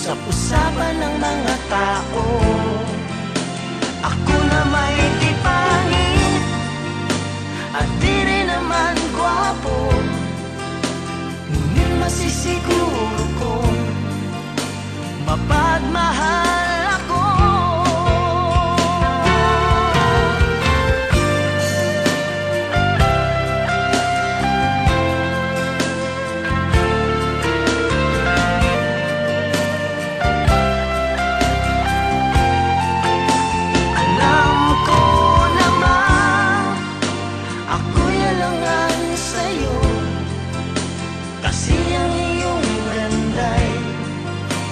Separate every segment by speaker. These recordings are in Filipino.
Speaker 1: usap-usapan ng mga tao. Ako na may di pangit at di rin naman gwapo, ngunit masisiguro kong mapagmahal ako.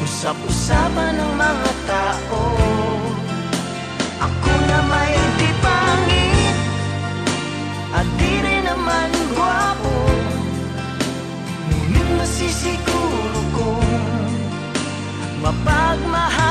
Speaker 1: Usap-usapan ng mga tao. Ako na may di pangit at di rin naman gwapo, ngunit masisiguro kong mapagmahal